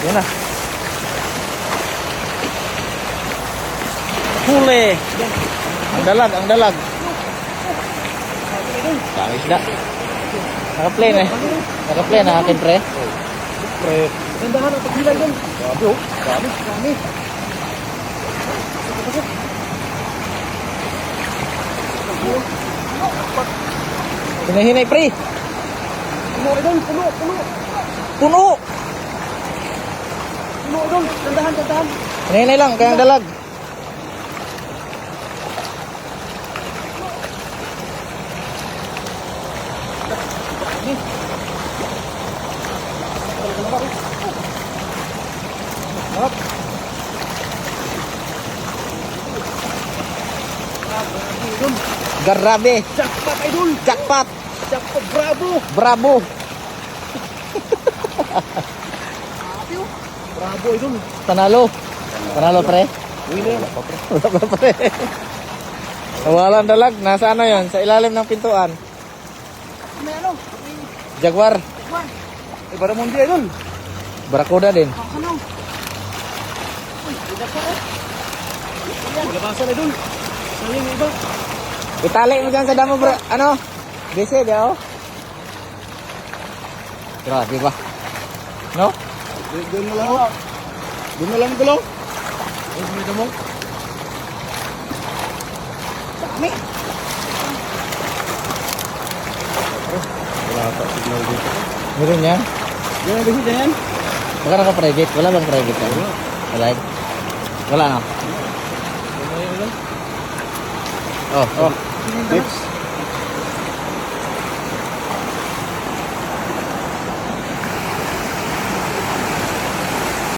Yan na. Huli. Ang dalag, ang dalag. Dami isda. Naka-play na eh. Naka-play na akin pre. Pre. Gandahan ang paghilay doon. Grabe oh. Grabe. Grabe. Hinahinay pre. Puno idol. Puno. Puno. Puno. Puno idol. Gandahan. Gandahan. Hinahinay lang, kaya ang dalag. Grabe. Jackpot idol. Jackpot. Jackpot. Bravo. Bravo. Bravo idol. Panalo. Panalo pre. Winner. Wala pa pre. Walang dalag. Nasa ano yon? Sa ilalim ng pintuan. May ano? Jaguar. Jaguar. Baramundi idol. Barakuda din. Ano? Uy, jackpot eh. Labasan idol. Sayang yung iba. Itali mo dyan sa damo bro. Ano? Bese dia oh. Grabe ba? No? Doon na lang oh. Doon na lang gulo. Doon na mo. Dami. Wala pa signal dito. Meron yan? Yan ang bisita yan. Baka naka-private. Wala bang private yan? Wala. Wala no? Ano yan? Oh. Next.